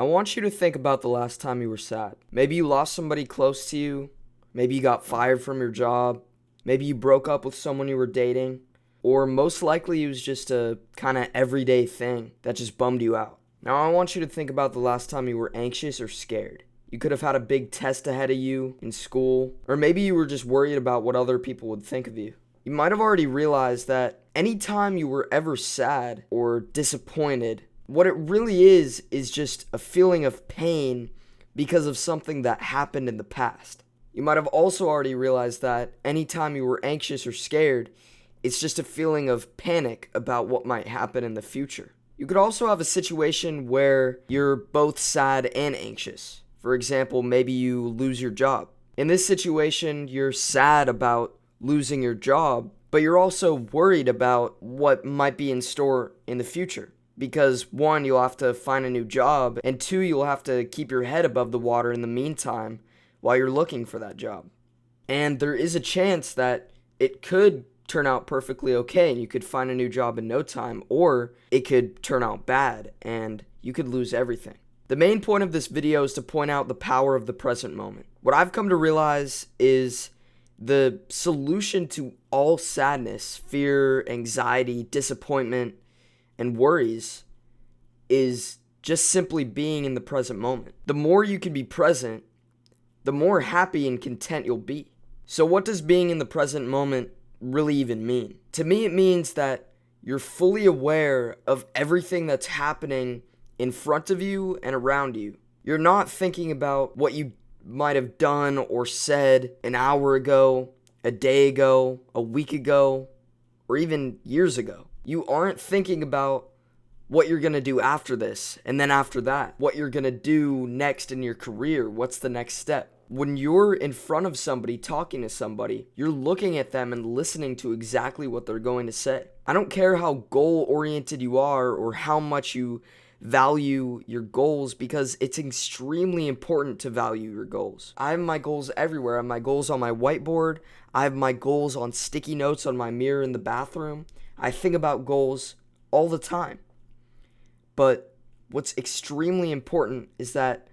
I want you to think about the last time you were sad. Maybe you lost somebody close to you. Maybe you got fired from your job. Maybe you broke up with someone you were dating. Or most likely it was just a kind of everyday thing that just bummed you out. Now I want you to think about the last time you were anxious or scared. You could have had a big test ahead of you in school, or maybe you were just worried about what other people would think of you. You might have already realized that anytime you were ever sad or disappointed, what it really is just a feeling of pain because of something that happened in the past. You might have also already realized that anytime you were anxious or scared, it's just a feeling of panic about what might happen in the future. You could also have a situation where you're both sad and anxious. For example, maybe you lose your job. In this situation, you're sad about losing your job, but you're also worried about what might be in store in the future. Because one, you'll have to find a new job, and two, you'll have to keep your head above the water in the meantime while you're looking for that job. And there is a chance that it could turn out perfectly okay and you could find a new job in no time, or it could turn out bad and you could lose everything. The main point of this video is to point out the power of the present moment. What I've come to realize is the solution to all sadness, fear, anxiety, disappointment, and worries is just simply being in the present moment. The more you can be present, the more happy and content you'll be. So what does being in the present moment really even mean? To me, it means that you're fully aware of everything that's happening in front of you and around you. You're not thinking about what you might have done or said an hour ago, a day ago, a week ago, or even years ago. You aren't thinking about what you're going to do after this, and then after that, what you're going to do next in your career, what's the next step. When you're in front of somebody, talking to somebody, you're looking at them and listening to exactly what they're going to say. I don't care how goal-oriented you are or how much you value your goals, because it's extremely important to value your goals. I have my goals everywhere. I have my goals on my whiteboard. I have my goals on sticky notes on my mirror in the bathroom. I think about goals all the time. But what's extremely important is that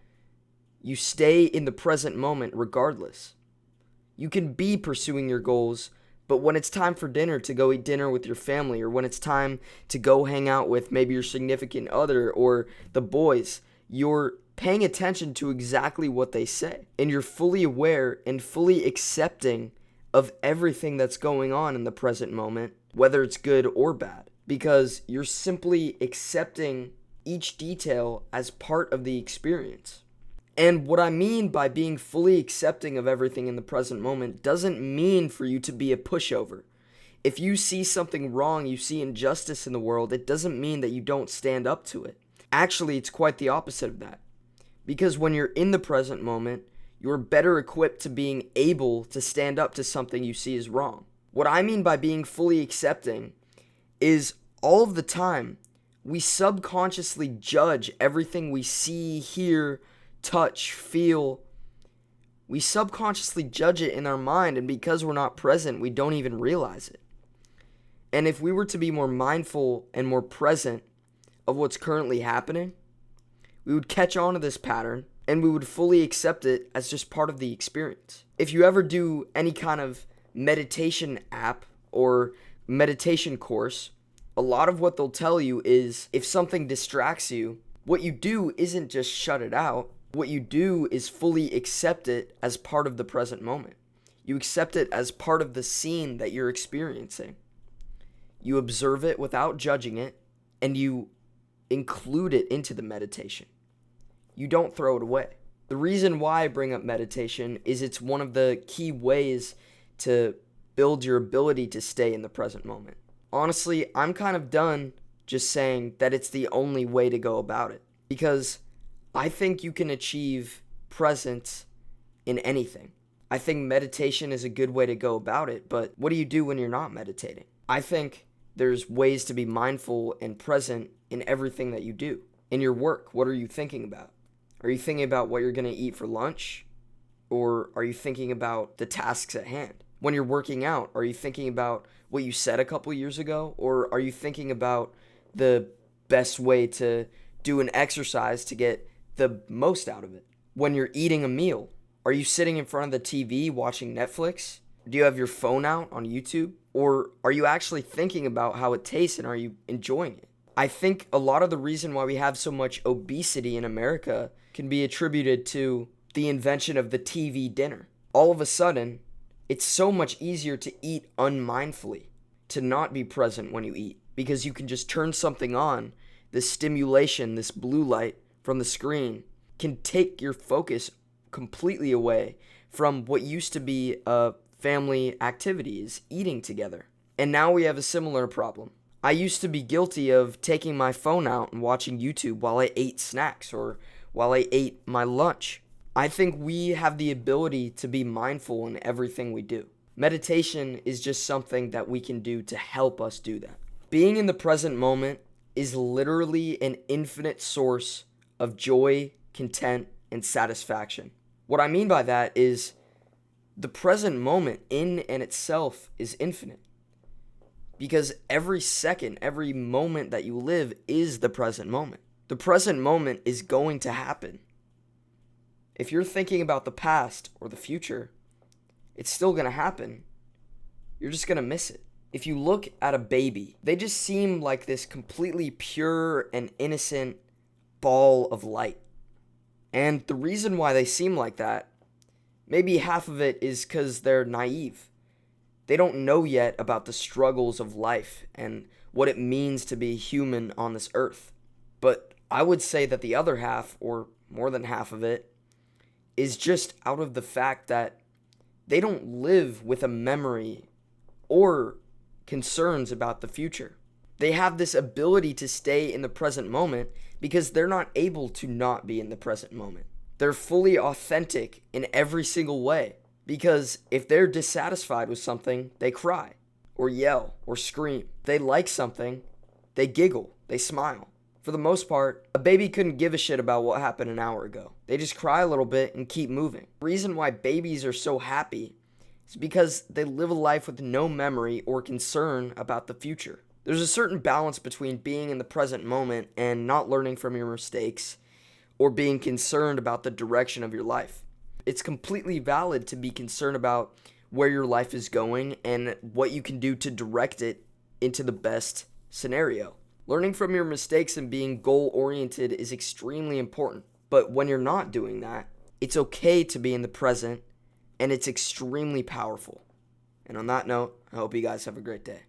you stay in the present moment regardless. You can be pursuing your goals, but when it's time for dinner, to go eat dinner with your family, or when it's time to go hang out with maybe your significant other or the boys, you're paying attention to exactly what they say. And you're fully aware and fully accepting of everything that's going on in the present moment, whether it's good or bad, because you're simply accepting each detail as part of the experience. And what I mean by being fully accepting of everything in the present moment doesn't mean for you to be a pushover. If you see something wrong, you see injustice in the world, it doesn't mean that you don't stand up to it. Actually, it's quite the opposite of that. Because when you're in the present moment, you're better equipped to being able to stand up to something you see is wrong. What I mean by being fully accepting is all of the time, we subconsciously judge everything we see, hear, touch, feel. We subconsciously judge it in our mind, and because we're not present, we don't even realize it. And if we were to be more mindful and more present of what's currently happening, we would catch on to this pattern and we would fully accept it as just part of the experience. If you ever do any kind of meditation app or meditation course, a lot of what they'll tell you is if something distracts you, what you do isn't just shut it out. What you do is fully accept it as part of the present moment. You accept it as part of the scene that you're experiencing. You observe it without judging it, and you include it into the meditation. You don't throw it away. The reason why I bring up meditation is it's one of the key ways to build your ability to stay in the present moment. Honestly, I'm kind of done just saying that it's the only way to go about it, because I think you can achieve presence in anything. I think meditation is a good way to go about it, but what do you do when you're not meditating? I think there's ways to be mindful and present in everything that you do. In your work, what are you thinking about? Are you thinking about what you're going to eat for lunch? Or are you thinking about the tasks at hand? When you're working out, are you thinking about what you said a couple years ago? Or are you thinking about the best way to do an exercise to get the most out of it. When you're eating a meal, are you sitting in front of the TV watching Netflix? Do you have your phone out on YouTube? Or are you actually thinking about how it tastes and are you enjoying it? I think a lot of the reason why we have so much obesity in America can be attributed to the invention of the TV dinner. All of a sudden, it's so much easier to eat unmindfully, to not be present when you eat, because you can just turn something on. This stimulation, this blue light from the screen can take your focus completely away from what used to be a family activity, is eating together. And now we have a similar problem. I used to be guilty of taking my phone out and watching YouTube while I ate snacks or while I ate my lunch. I think we have the ability to be mindful in everything we do. Meditation is just something that we can do to help us do that. Being in the present moment is literally an infinite source of joy, content, and satisfaction. What I mean by that is the present moment in and itself is infinite. Because every second, every moment that you live is the present moment. The present moment is going to happen. If you're thinking about the past or the future, it's still going to happen. You're just going to miss it. If you look at a baby, they just seem like this completely pure and innocent ball of light. And the reason why they seem like that, maybe half of it is because they're naive. They don't know yet about the struggles of life and what it means to be human on this earth. But I would say that the other half, or more than half of it, is just out of the fact that they don't live with a memory or concerns about the future. They have this ability to stay in the present moment because they're not able to not be in the present moment. They're fully authentic in every single way. Because if they're dissatisfied with something, they cry, or yell, or scream. If they like something, they giggle, they smile. For the most part, a baby couldn't give a shit about what happened an hour ago. They just cry a little bit and keep moving. The reason why babies are so happy is because they live a life with no memory or concern about the future. There's a certain balance between being in the present moment and not learning from your mistakes, or being concerned about the direction of your life. It's completely valid to be concerned about where your life is going and what you can do to direct it into the best scenario. Learning from your mistakes and being goal-oriented is extremely important. But when you're not doing that, it's okay to be in the present, and it's extremely powerful. And on that note, I hope you guys have a great day.